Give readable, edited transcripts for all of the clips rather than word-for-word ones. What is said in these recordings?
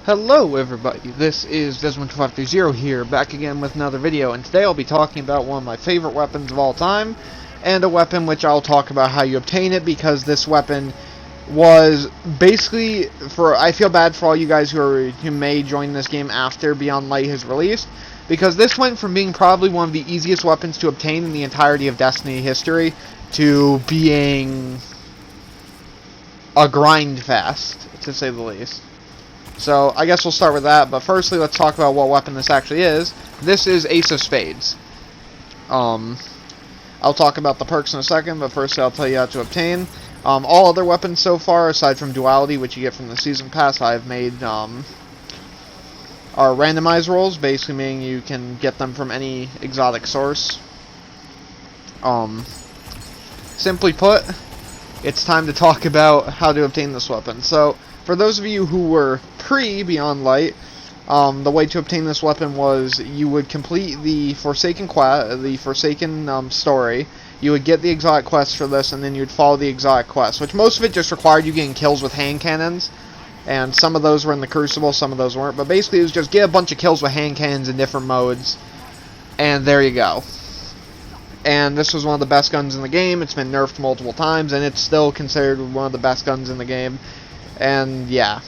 Hello everybody, this is Desmond2530 here, back again with another video, and today I'll be talking about one of my favorite weapons of all time, and a weapon which I'll talk about how you obtain it, because this weapon was basically, I feel bad for all you guys who may join this game after Beyond Light has released, because this went from being probably one of the easiest weapons to obtain in the entirety of Destiny history, to being a grind fest, to say the least. So, I guess we'll start with that, but firstly, let's talk about what weapon this actually is. This is Ace of Spades. I'll talk about the perks in a second, but first I'll tell you how to obtain. All other weapons so far, aside from Duality, which you get from the Season Pass, I've made, are randomized rolls, basically meaning you can get them from any exotic source. Simply put, it's time to talk about how to obtain this weapon. So, for those of you who were pre-Beyond Light, the way to obtain this weapon was you would complete the Forsaken story. You would get the exotic quest for this, and then you'd follow the exotic quest, which most of it just required you getting kills with hand cannons. And some of those were in the Crucible, some of those weren't. But basically, it was just get a bunch of kills with hand cannons in different modes, and there you go. And this was one of the best guns in the game. It's been nerfed multiple times, and it's still considered one of the best guns in the game. And yeah,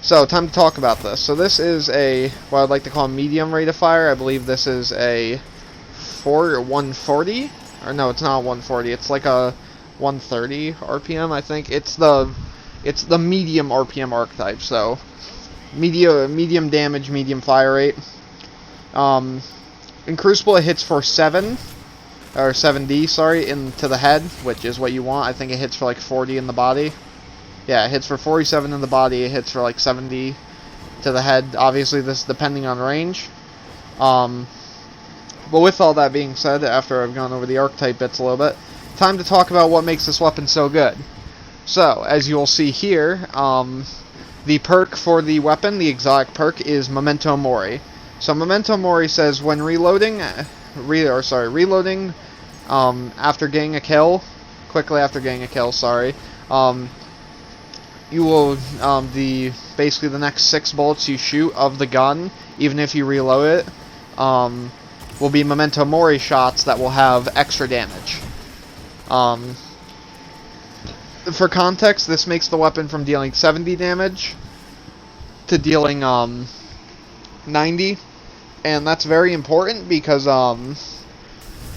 so time to talk about this. So this is what I'd like to call a medium rate of fire. I believe this is a 140, or no, it's not 140. It's like a 130 RPM. I think it's the medium RPM archetype. So medium damage, medium fire rate. In Crucible, it hits for 7D, sorry, into the head, which is what you want. I think it hits for like 40 in the body. Yeah, it hits for 47 in the body, it hits for like 70 to the head. Obviously, this is depending on range. But with all that being said, after I've gone over the archetype bits a little bit, time to talk about what makes this weapon so good. So, as you'll see here, the perk for the weapon, the exotic perk, is Momento Mori. So, Momento Mori says when reloading, after getting a kill, quickly after getting a kill, sorry, you will, basically the next 6 bullets you shoot of the gun, even if you reload it, will be Memento Mori shots that will have extra damage. For context, this makes the weapon from dealing 70 damage to dealing, 90, and that's very important because,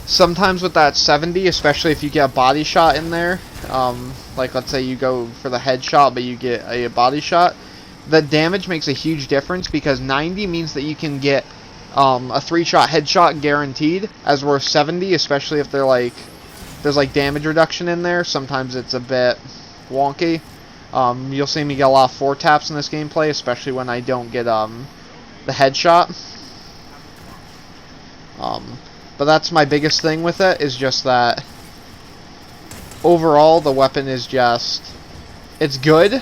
sometimes with that 70, especially if you get a body shot in there, like let's say you go for the headshot but you get a body shot, the damage makes a huge difference, because 90 means that you can get a 3-shot headshot guaranteed, as where 70, especially if there's like damage reduction in there, sometimes it's a bit wonky. You'll see me get a lot of 4 taps in this gameplay, especially when I don't get the headshot. But that's my biggest thing with it, is just that overall the weapon is it's good.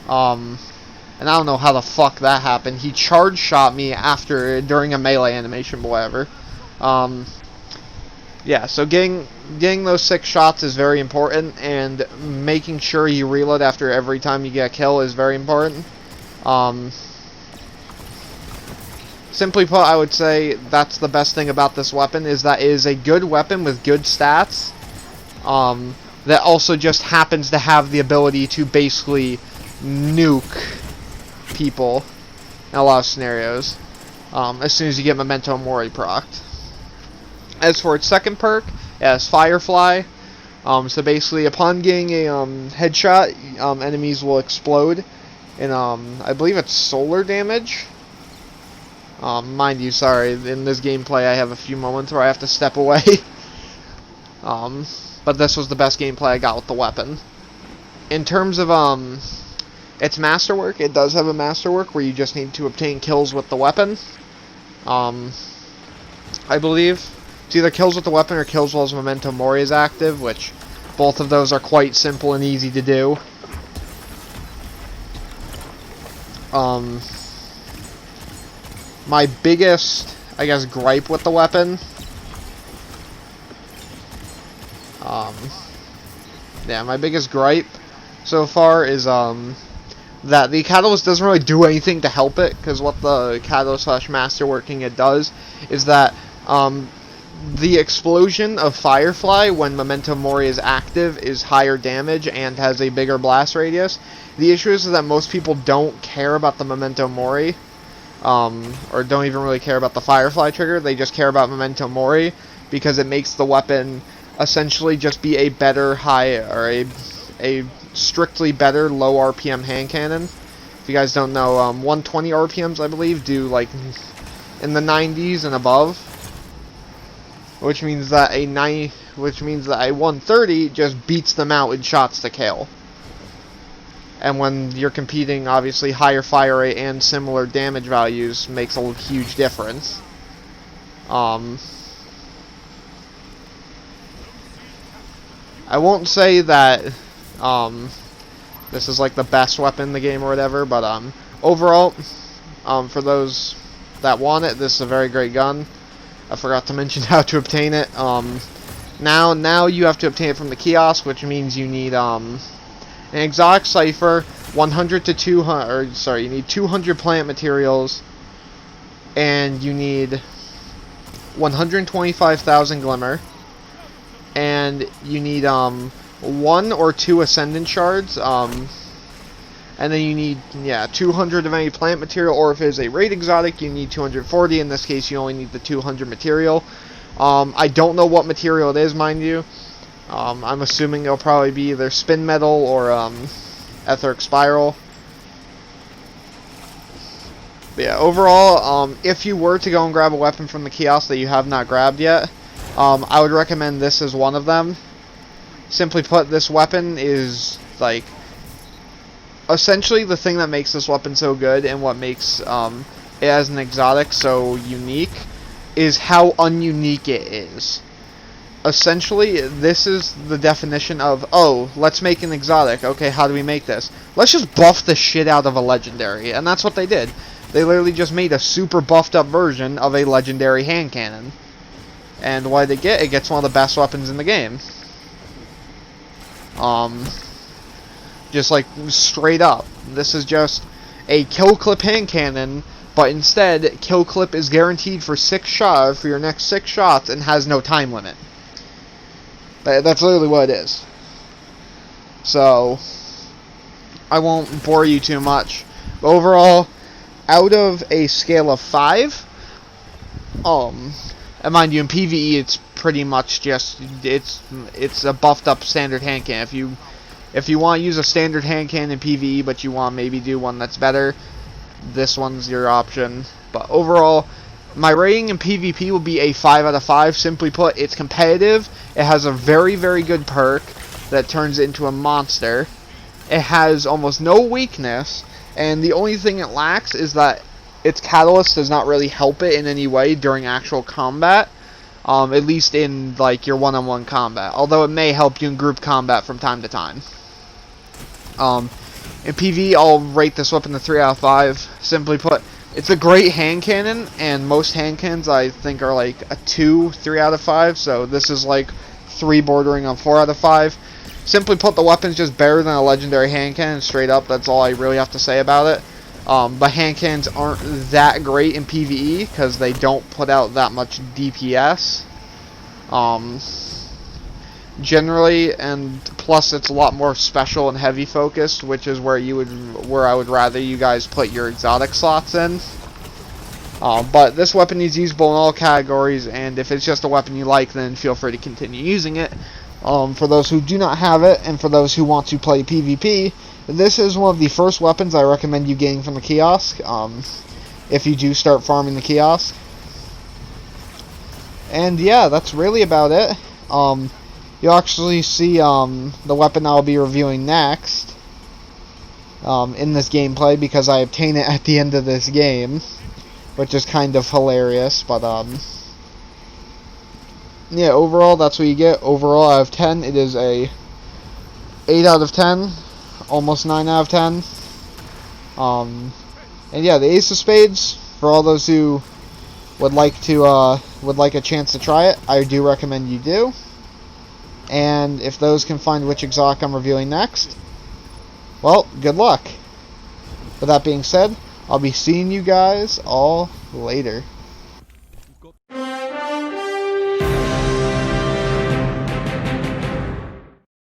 And I don't know how the fuck that happened. He charge shot me during a melee animation, but whatever. Yeah, so getting those 6 shots is very important, and making sure you reload after every time you get a kill is very important. Simply put, I would say that's the best thing about this weapon, is that it is a good weapon with good stats, that also just happens to have the ability to basically nuke people in a lot of scenarios, as soon as you get Memento Mori procced. As for its second perk, it has Firefly. So basically, upon getting a headshot, enemies will explode in, I believe it's solar damage. Mind you, sorry, in this gameplay I have a few moments where I have to step away. But this was the best gameplay I got with the weapon. In terms of its masterwork, it does have a masterwork where you just need to obtain kills with the weapon. I believe it's either kills with the weapon or kills while Memento Mori is active, which both of those are quite simple and easy to do. My biggest, I guess, gripe with the weapon, my biggest gripe so far is that the Catalyst doesn't really do anything to help it, because what the Catalyst / Masterworking it does is that the explosion of Firefly when Memento Mori is active is higher damage and has a bigger blast radius. The issue is that most people don't care about the Memento Mori, or don't even really care about the Firefly trigger. They just care about Memento Mori because it makes the weapon essentially just be a better a strictly better low RPM hand cannon. If you guys don't know, 120 RPMs I believe do like in the 90s and above, which means that a 130 just beats them out in shots to kill. And when you're competing, obviously higher fire rate and similar damage values makes a huge difference. I won't say that this is like the best weapon in the game or whatever, but overall, for those that want it, this is a very great gun. I forgot to mention how to obtain it. Now you have to obtain it from the kiosk, which means you need an exotic cipher, 100 to 200. Sorry, you need 200 plant materials, and you need 125,000 glimmer, and you need 1 or 2 ascendant shards, and then you need 200 of any plant material, or if it is a raid exotic you need 240. In this case you only need the 200 material. I don't know what material it is, mind you. I'm assuming it'll probably be either spin metal or etheric spiral. But yeah, overall, if you were to go and grab a weapon from the kiosk that you have not grabbed yet, I would recommend this as one of them. Simply put, this weapon is like essentially the thing that makes this weapon so good, and what makes it as an exotic so unique is how ununique it is. Essentially, this is the definition of, oh, let's make an exotic. Okay, how do we make this? Let's just buff the shit out of a legendary. And that's what they did. They literally just made a super buffed up version of a legendary hand cannon. And what did it get? It gets one of the best weapons in the game. Just like straight up. This is just a kill clip hand cannon, but instead, kill clip is guaranteed for 6 shots, for your next 6 shots, and has no time limit. That's literally what it is. So, I won't bore you too much. But overall, out of a scale of 5, and mind you, in PvE, it's pretty much just, it's a buffed up standard hand cannon. If you want to use a standard hand cannon in PvE, but you want to maybe do one that's better, this one's your option. But overall, my rating in PvP will be a 5 out of 5. Simply put, it's competitive. It has a very, very good perk that turns it into a monster. It has almost no weakness, and the only thing it lacks is that its catalyst does not really help it in any way during actual combat. At least in like your one-on-one combat. Although it may help you in group combat from time to time. In PvE, I'll rate this weapon a 3 out of 5. Simply put, it's a great hand cannon, and most hand cannons I think are like a 2, 3 out of 5. So this is like 3 bordering on 4 out of 5. Simply put, the weapon's just better than a legendary hand cannon, straight up. That's all I really have to say about it. But hand cannons aren't that great in PvE because they don't put out that much DPS. Generally, and plus it's a lot more special and heavy focused, which is where I would rather you guys put your exotic slots in. But this weapon is usable in all categories, and if it's just a weapon you like, then feel free to continue using it. For those who do not have it, and for those who want to play PvP, this is one of the first weapons I recommend you getting from the kiosk, if you do start farming the kiosk. And yeah, that's really about it. You'll actually see the weapon I'll be reviewing next in this gameplay, because I obtain it at the end of this game, which is kind of hilarious. But yeah, overall that's what you get. Overall, out of 10, it is a 8 out of 10, almost 9 out of 10. And yeah, the Ace of Spades, for all those who would like a chance to try it, I do recommend you do. And if those can find which exotic I'm reviewing next, well, good luck. With that being said, I'll be seeing you guys all later.